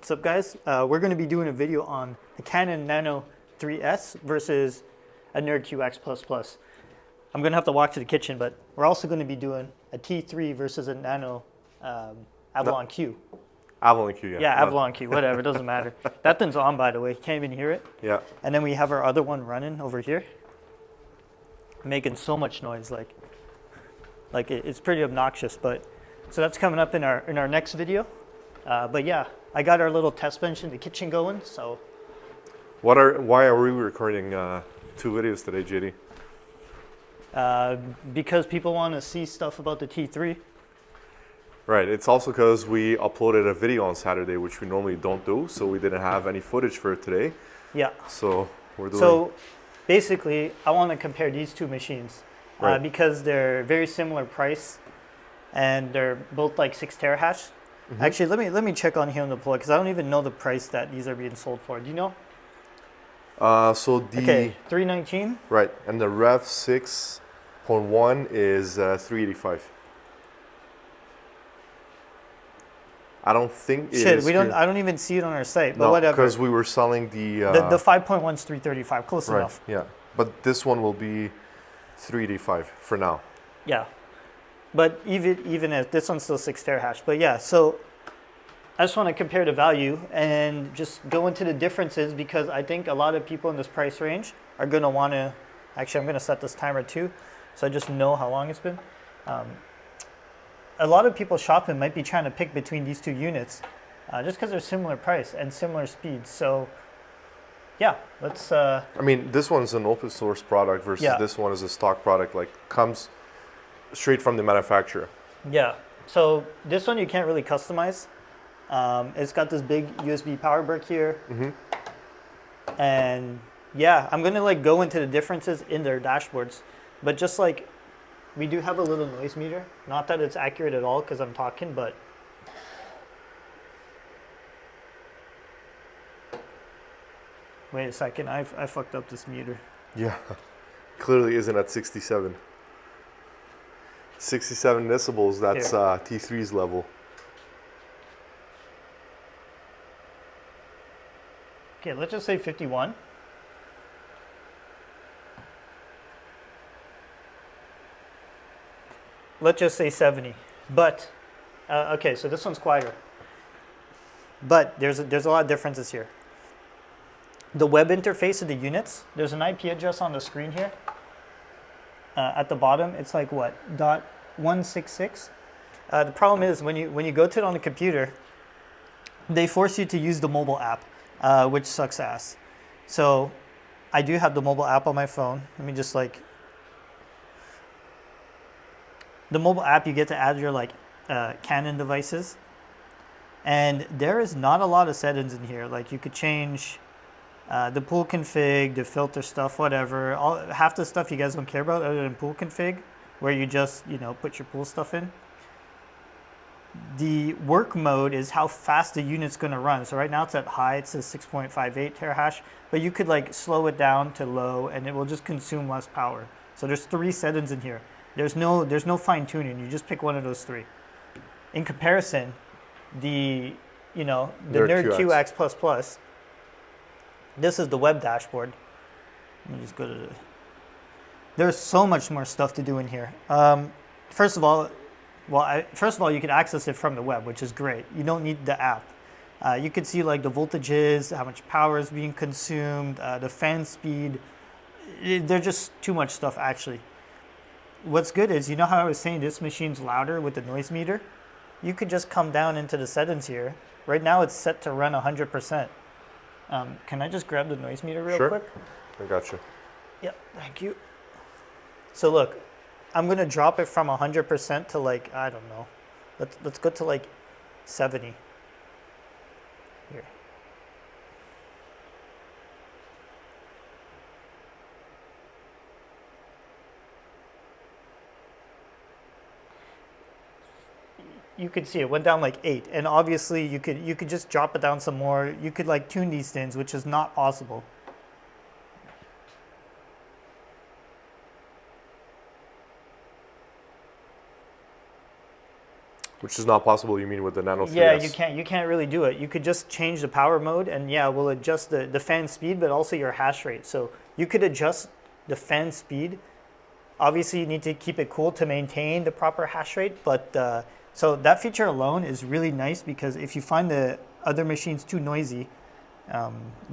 What's up, guys? We're going to be doing a video on the Canon Nano 3S versus a NerdQaxe++. I'm going to have to walk to the kitchen, but we're also going to be doing a T3 versus a Nano Avalon Q. Avalon Q, yeah. Yeah, Avalon Q, whatever, it doesn't matter. That thing's on, by the way. You can't even hear it. Yeah. And then we have our other one running over here, making so much noise, like it's pretty obnoxious. But so that's coming up in our next video. But yeah, I got our little test bench in the kitchen going. So Why are we recording two videos today, JD? Because people want to see stuff about the T3. Right. It's also because we uploaded a video on Saturday, which we normally don't do, so we didn't have any footage for it today. Yeah. So we're doing. So basically, I want to compare these two machines Right. because they're very similar price, and they're both like 6 terahash. Mm-hmm. Actually, let me check on HeliumDeploy because I don't even know the price that these are being sold for. Do you know? So the Okay, 319. Right, and the Rev 6.1 is 385. I don't think it is. I don't even see it on our site, but no, whatever. because we were selling the 5.1 is 335, close right, enough. Yeah, but this one will be 385 for now. Yeah, but even if this one's still 6 terahash, but yeah. So I just want to compare the value and just go into the differences because I think a lot of people in this price range are gonna want to. Actually, I'm gonna set this timer too, so I just know how long it's been. A lot of people shopping might be trying to pick between these two units just because they're similar price and similar speeds. So yeah, let's... I mean, this one's an open source product versus this one is a stock product, like comes straight from the manufacturer. Yeah, so this one you can't really customize. It's got this big USB power brick here. Mm-hmm. And yeah, I'm gonna like go into the differences in their dashboards, but just like we do have a little noise meter. Not that it's accurate at all because I'm talking, but wait a second, I fucked up this meter. Yeah, clearly isn't at 67. 67 decibels, that's T3's level. Okay, let's just say 51. Let's just say 70. But, okay, so this one's quieter. But there's a lot of differences here. The web interface of the units, there's an IP address on the screen here. At the bottom, it's like what, .166? The problem is when you go to it on the computer, they force you to use the mobile app, which sucks ass. So I do have the mobile app on my phone. Let me just like... The mobile app, you get to add your like Canon devices, and there is not a lot of settings in here. Like you could change the pool config, the filter stuff, whatever. Half the stuff you guys don't care about other than pool config, where you just put your pool stuff in. The work mode is how fast the unit's going to run. So right now it's at high, it says 6.58 terahash, but you could like slow it down to low, and it will just consume less power. So there's 3 settings in here. There's no fine tuning. You just pick one of those 3. In comparison, the NerdQaxe++, this is the web dashboard. Let me just go to the... There's so much more stuff to do in here. First of all, you can access it from the web, which is great. You don't need the app. You can see like the voltages, how much power is being consumed, the fan speed. There's just too much stuff actually. What's good is, you know how I was saying this machine's louder with the noise meter? You could just come down into the settings here. Right now it's set to run 100%. Can I just grab the noise meter real quick? I got you. Yep, thank you. So look, I'm gonna drop it from 100% to like, I don't know. Let's go to like 70. Here. You could see it went down like 8, and obviously you could just drop it down some more. You could like tune these things, which is not possible. Which is not possible, you mean, with the Nano 3S? Yeah, you can't really do it. You could just change the power mode, and yeah, we'll adjust the fan speed, but also your hash rate. So you could adjust the fan speed. Obviously, you need to keep it cool to maintain the proper hash rate, but so that feature alone is really nice because if you find the other machines too noisy,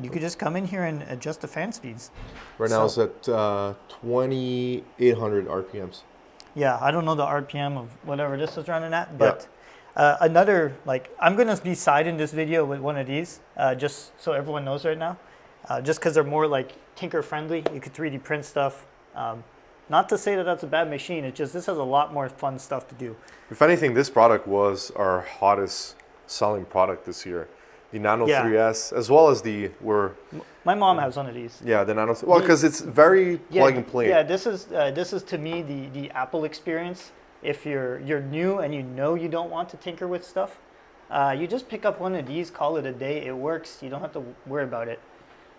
you could just come in here and adjust the fan speeds. Right now it's at 2,800 RPMs. Yeah, I don't know the RPM of whatever this is running at, but another, like, I'm going to be siding this video with one of these, just so everyone knows right now, just because they're more like tinker friendly. You could 3D print stuff. Not to say that that's a bad machine, it's just this has a lot more fun stuff to do. If anything, this product was our hottest selling product this year. The Nano 3S, as well as My mom has one of these. Yeah, the Nano. Well, because it's very plug and play. Yeah, this is to me the Apple experience. If you're new and you know you don't want to tinker with stuff, you just pick up one of these, call it a day. It works. You don't have to worry about it.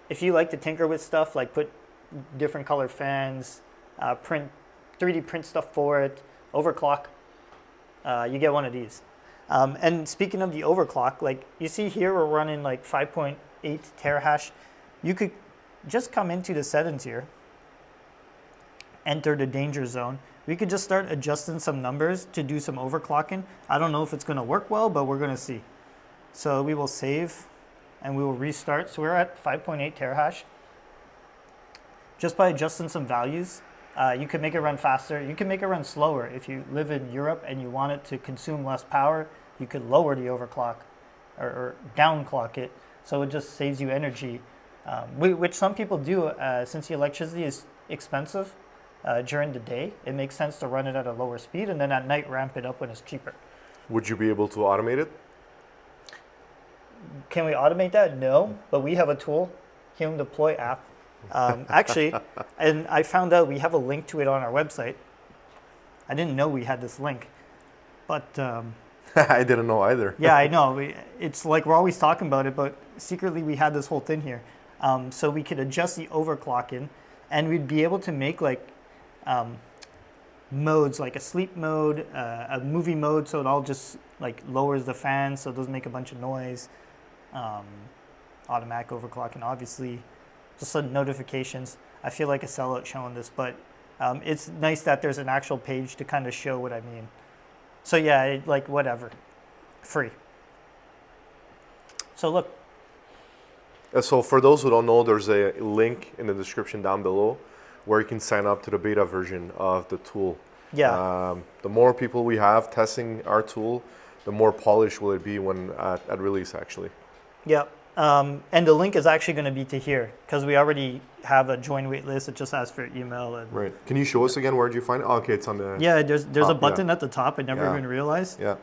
If you like to tinker with stuff, like put different color fans, 3D print stuff for it, overclock, you get one of these. And speaking of the overclock, like you see here, we're running like 5.8 terahash. You could just come into the settings here, enter the danger zone. We could just start adjusting some numbers to do some overclocking. I don't know if it's going to work well, but we're going to see. So we will save and we will restart. So we're at 5.8 terahash. Just by adjusting some values, you can make it run faster. You can make it run slower. If you live in Europe and you want it to consume less power, you could lower the overclock or downclock it, so it just saves you energy, which some people do. Since the electricity is expensive during the day, it makes sense to run it at a lower speed and then at night ramp it up when it's cheaper. Would you be able to automate it? Can we automate that? No, but we have a tool, HeliumDeploy app. Actually, and I found out we have a link to it on our website. I didn't know we had this link, but I didn't know either. Yeah, I know. It's like we're always talking about it, but secretly we had this whole thing here. So we could adjust the overclocking, and we'd be able to make like modes, like a sleep mode, a movie mode, so it all just like lowers the fan, so it doesn't make a bunch of noise. Automatic overclocking, obviously. Just some notifications. I feel like a sellout showing this, but it's nice that there's an actual page to kind of show what I mean. So yeah, like whatever, free. So look. So for those who don't know, there's a link in the description down below where you can sign up to the beta version of the tool. Yeah. The more people we have testing our tool, the more polished will it be when at release, actually. Yeah. And the link is actually going to be to here because we already have a join wait list. It just asks for your email. And right. Can you show us again? Where did you find it? Oh, okay, it's on the Yeah, there's top, a button at the top. I never even realized. Yeah.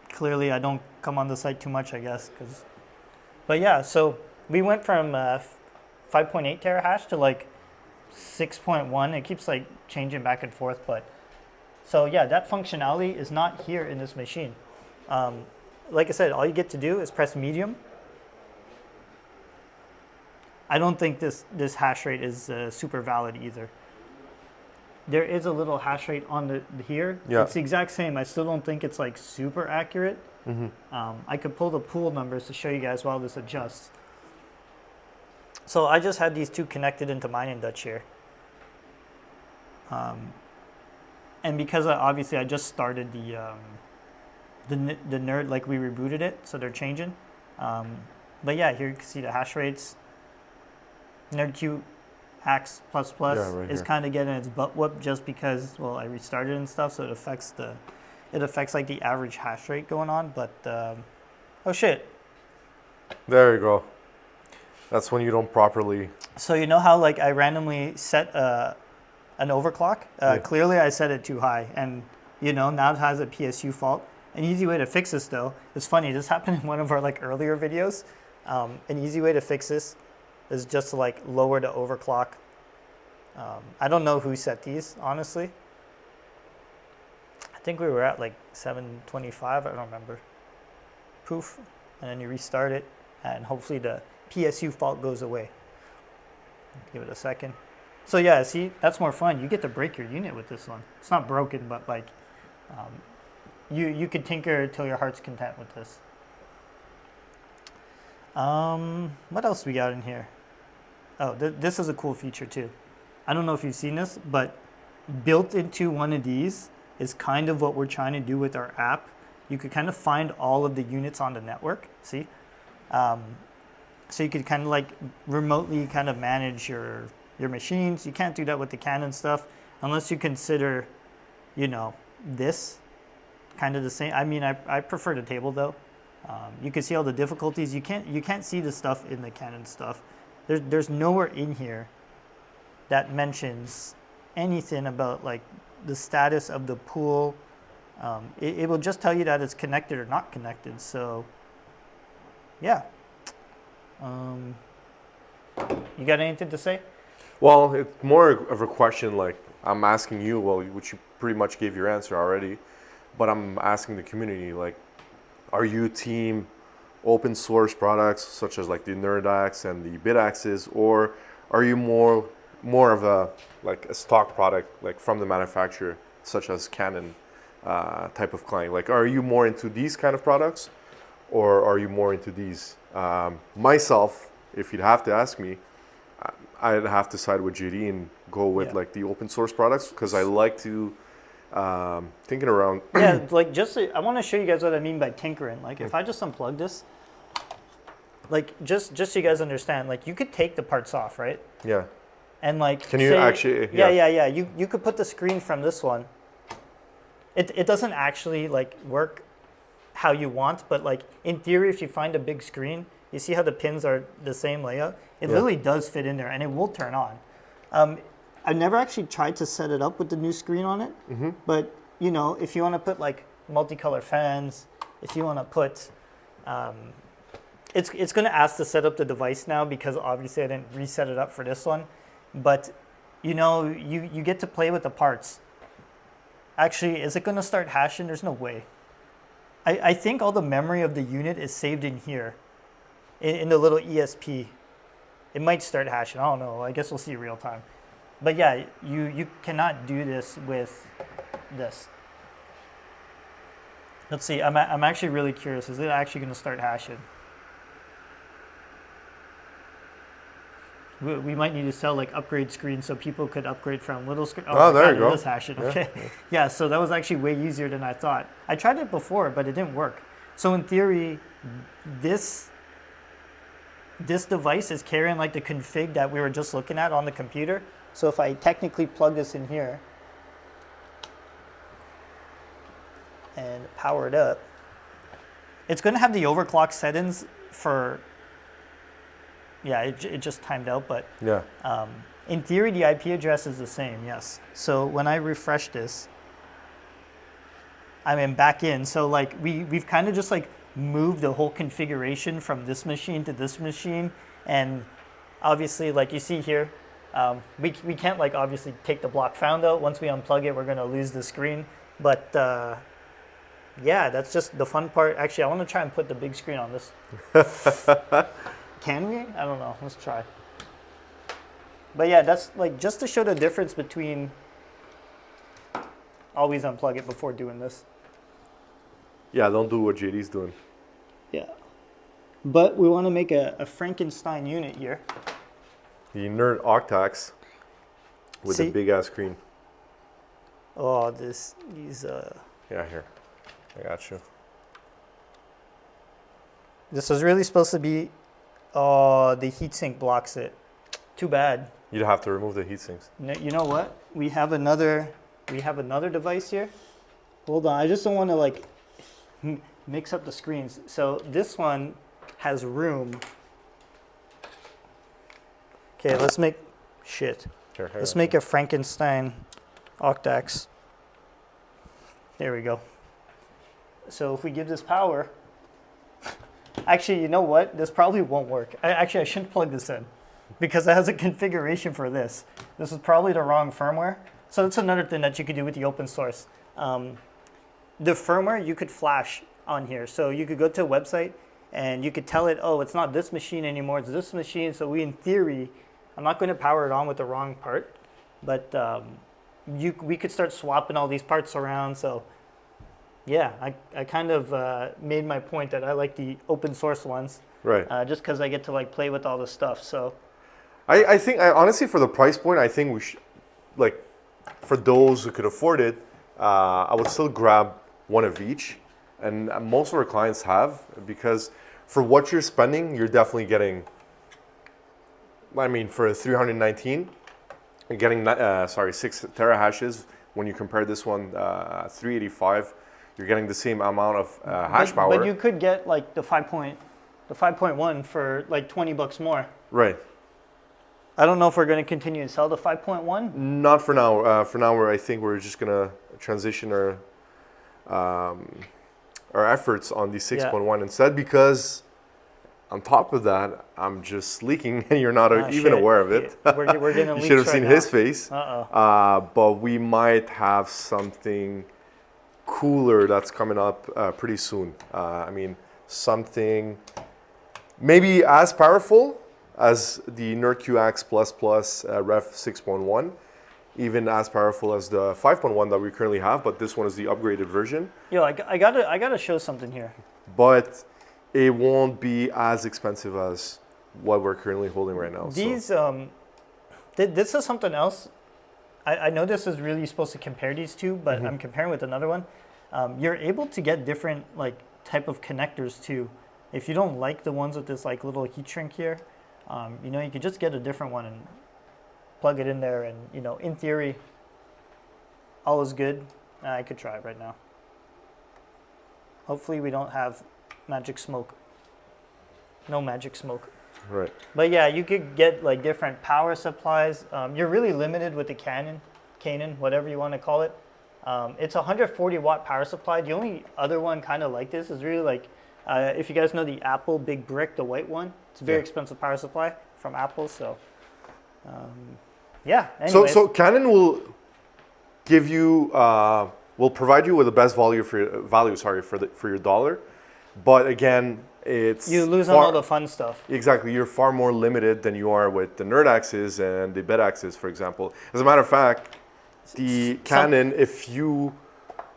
Clearly, I don't come on the site too much, I guess. But yeah, so we went from 5.8 terahash to like 6.1. It keeps like changing back and forth. But so yeah, that functionality is not here in this machine. Like I said, all you get to do is press medium. I don't think this hash rate is super valid either. There is a little hash rate on here. Yeah. It's the exact same. I still don't think it's like super accurate. Mm-hmm. I could pull the pool numbers to show you guys while this adjusts. So I just had these two connected into mine in Dutch here. And because obviously I just started the Nerd, like we rebooted it, so they're changing. But yeah, here you can see the hash rates. NerdQaxe++ is kind of getting its butt whooped just because, well, I restarted and stuff, so it affects like the average hash rate going on. But oh shit! There you go. That's when you don't properly. So you know how like I randomly set an overclock? Clearly I set it too high, and now it has a PSU fault. An easy way to fix this, though, it's funny. This happened in one of our like earlier videos. An easy way to fix this is just to like lower the overclock. I don't know who set these, honestly. I think we were at like 725. I don't remember. Poof, and then you restart it, and hopefully the PSU fault goes away. Give it a second. So yeah, see, that's more fun. You get to break your unit with this one. It's not broken, but like. you could tinker till your heart's content with this. What else we got in here? Oh, this is a cool feature too. I don't know if you've seen this, but built into one of these is kind of what we're trying to do with our app. You could kind of find all of the units on the network, see? So you could kind of like remotely kind of manage your machines. You can't do that with the Canon stuff unless you consider, this kind of the same. I mean, I prefer the table though. You can see all the difficulties. You can't see the stuff in the Canon stuff. There's nowhere in here that mentions anything about like the status of the pool. It will just tell you that it's connected or not connected. So, yeah. You got anything to say? Well, it's more of a question like I'm asking you, which you pretty much gave your answer already, but I'm asking the community, like, are you team open source products such as like the NerdQaxe and the BitAxes, or are you more of a stock product like from the manufacturer such as Canon type of client? Like, are you more into these kind of products, or are you more into these? Myself, if you'd have to ask me, I'd have to side with JD and go with like the open source products because I like to thinking around. Yeah, like I want to show you guys what I mean by tinkering. Like if I just unplug this, like just so you guys understand, like you could take the parts off, right? Yeah. And like can you actually? Yeah. You could put the screen from this one. It doesn't actually like work how you want, but like in theory, if you find a big screen, you see how the pins are the same layout. It literally does fit in there, and it will turn on. I've never actually tried to set it up with the new screen on it, but if you want to put like multicolor fans, if you want to put, it's going to ask to set up the device now because obviously I didn't reset it up for this one, but you get to play with the parts. Actually, is it going to start hashing? There's no way. I think all the memory of the unit is saved in here, in the little ESP. It might start hashing. I don't know. I guess we'll see real time. But yeah, you cannot do this with this. Let's see. I'm actually really curious. Is it actually going to start hashing? We might need to sell like upgrade screens so people could upgrade from little screen. Oh, there you go. It is hashing. Okay. Yeah. So that was actually way easier than I thought. I tried it before, but it didn't work. So in theory, this device is carrying like the config that we were just looking at on the computer. So if I technically plug this in here and power it up, it's going to have the overclock settings for. Yeah, it just timed out, but in theory, the IP address is the same, yes. So when I refresh this, I'm back in. So like we've kind of just like moved the whole configuration from this machine to this machine, and obviously, like you see here, we can't like obviously take the block found out. Once we unplug it, we're gonna lose the screen. But yeah, that's just the fun part. Actually, I want to try and put the big screen on this. Can we? I don't know. Let's try. But yeah, that's like just to show the difference between always unplug it before doing this. Yeah, don't do what JD's doing. Yeah. But we want to make a Frankenstein unit here. The NerdQaxe with a big ass screen. Oh, these. Yeah, here. I got you. This was really supposed to be. Oh, the heatsink blocks it. Too bad. You'd have to remove the heatsinks. You know what? We have another device here. Hold on, I just don't want to like mix up the screens. So this one has room. Okay, let's make Let's make a Frankenstein octax. There we go. So if we give this power. Actually, you know what? This probably won't work. I shouldn't plug this in because it has a configuration for this. This is probably the wrong firmware. So that's another thing that you could do with the open source. The firmware you could flash on here. So you could go to a website and you could tell it, oh, it's not this machine anymore, it's this machine. So we, in theory, I'm not going to power it on with the wrong part, but we could start swapping all these parts around. So Yeah, I kind of made my point that I like the open source ones. Right. Just because I get to like play with all the stuff. So I think honestly for the price point, I think we should like for those who could afford it, I would still grab one of each, and most of our clients have because for what you're spending, you're definitely getting. I mean, for 319, you're getting 6 terahashes. When you compare this one 385, you're getting the same amount of hash power. But you could get like the 5.1 for like $20 more. Right. I don't know if we're going to continue to sell the 5.1. Not for now. For now, I think we're just gonna transition our efforts on the 6.1 instead, because on top of that, I'm just leaking, and you're not even aware of it. We're getting You leaks should have right seen now. his face. Uh-oh. But we might have something cooler that's coming up pretty soon. I mean, something maybe as powerful as the NerdQaxe++ Ref 6.1, even as powerful as the 5.1 that we currently have, but this one is the upgraded version. Yo, I gotta show something here. But it won't be as expensive as what we're currently holding right now. These, this is something else. I know this is really supposed to compare these two, but I'm comparing with another one. You're able to get different like type of connectors too. If you don't like the ones with this like little heat shrink here, you know, you could just get a different one and plug it in there, and you know, in theory, all is good. I could try it right now. Hopefully we don't have magic smoke. No magic smoke. Right. But yeah, you could get like different power supplies. You're really limited with the Canaan, whatever you want to call it. It's a 140 watt power supply. The only other one kind of like this is really like, if you guys know the Apple Big Brick, the white one, it's a very expensive power supply from Apple. So yeah. Anyways. So Canon will give you, will provide you with the best value for your dollar, but again, you lose on all the fun stuff. Exactly, you're far more limited than you are with the NerdQaxes and the BitAxes, for example. As a matter of fact, the Canon, if you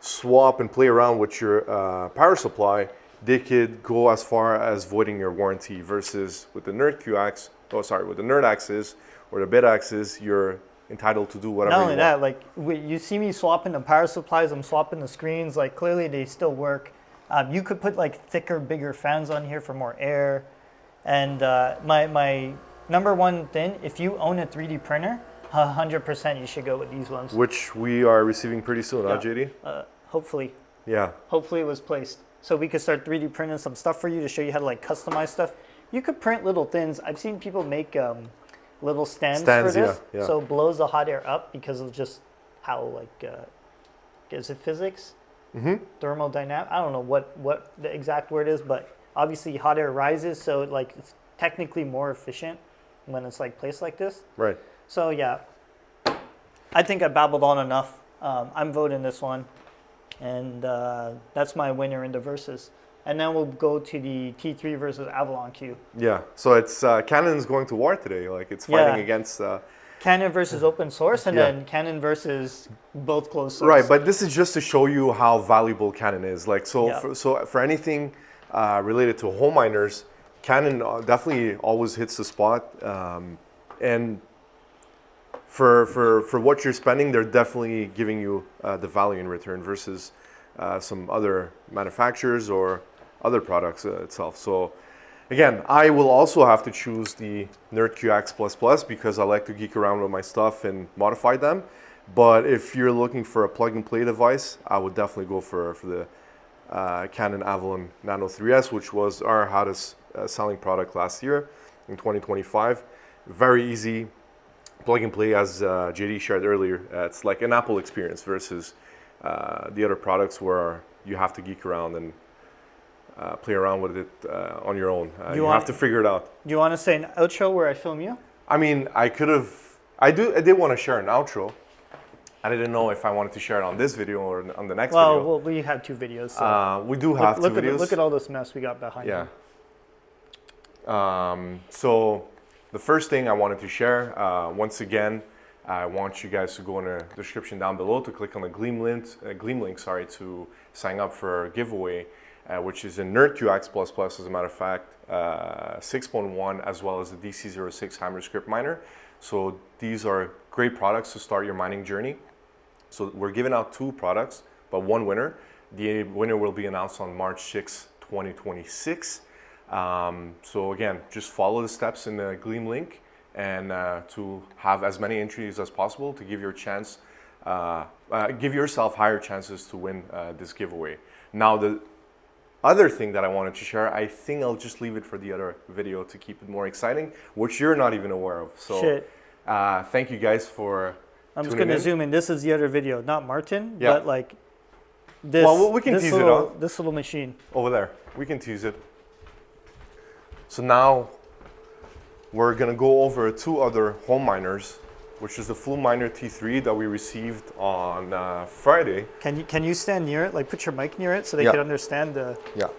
swap and play around with your power supply, they could go as far as voiding your warranty. Versus with the with the NerdQaxes or the BitAxes, you're entitled to do whatever you want. Not only that, like you see me swapping the power supplies, I'm swapping the screens. Like clearly they still work. You could put like thicker, bigger fans on here for more air. And my number one thing, if you own a 3D printer, 100% you should go with these ones. Which we are receiving pretty soon, huh, JD? Hopefully. Yeah. Hopefully it was placed. So we could start 3D printing some stuff for you to show you how to like customize stuff. You could print little things. I've seen people make little stands for this. Yeah. So it blows the hot air up because of just how like, is it physics? Thermodynamic. I don't know what the exact word is, but obviously hot air rises, so like it's technically more efficient when it's like placed like this. Right. So yeah, I think I babbled on enough. I'm voting this one, and that's my winner in the versus. And then we'll go to the T3 versus Avalon Q. Yeah. So it's Canon's going to war today. Like it's fighting against. Canon versus open source, and then Canon versus both closed source. Right, but this is just to show you how valuable Canon is. Like for anything related to home miners, Canon definitely always hits the spot. And for what you're spending, they're definitely giving you the value in return versus some other manufacturers or other products itself. So again, I will also have to choose the NerdQaxe++ because I like to geek around with my stuff and modify them. But if you're looking for a plug-and-play device, I would definitely go for the Canon Avalon Nano 3S, which was our hottest selling product last year in 2025. Very easy plug-and-play, as JD shared earlier. It's like an Apple experience versus the other products where you have to geek around and play around with it on your own. You have to figure it out. Do you want to say an outro where I film you? I mean, I did want to share an outro. I didn't know if I wanted to share it on this video or on the next video. Well, we have two videos. So we do have two videos. Look at all this mess we got behind you. So the first thing I wanted to share, once again, I want you guys to go in the description down below to click on the Gleam link, to sign up for our giveaway, which is a NerdQaxe++, as a matter of fact, 6.1, as well as the DC06 Hammer script miner. So these are great products to start your mining journey. So we're giving out 2 products, but 1 winner. The winner will be announced on March 6, 2026. So again, just follow the steps in the Gleam link, and to have as many entries as possible to give give yourself higher chances to win this giveaway. Now, the other thing that I wanted to share, I think I'll just leave it for the other video to keep it more exciting, which you're not even aware of. So thank you guys for I'm just going to zoom in. This is the other video, not Martin, yeah. but like this. Well, we can tease it on. This little machine. Over there. We can tease it. So now we're going to go over 2 other home miners, which is the Full Miner T3 that we received on Friday. Can you stand near it? Like put your mic near it so they can understand the... Yeah.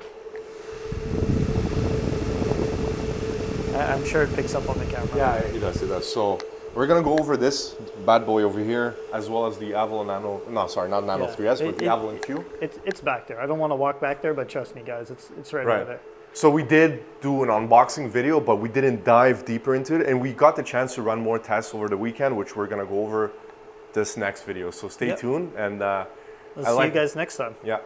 I'm sure it picks up on the camera. Yeah, it does. So we're going to go over this bad boy over here, as well as the Avalon Nano, not Nano 3S, but the Avalon Q. It's back there. I don't want to walk back there, but trust me guys, it's right over there. So we did do an unboxing video, but we didn't dive deeper into it, and we got the chance to run more tests over the weekend, which we're gonna go over this next video. So stay tuned, and I'll see you guys next time. Yeah.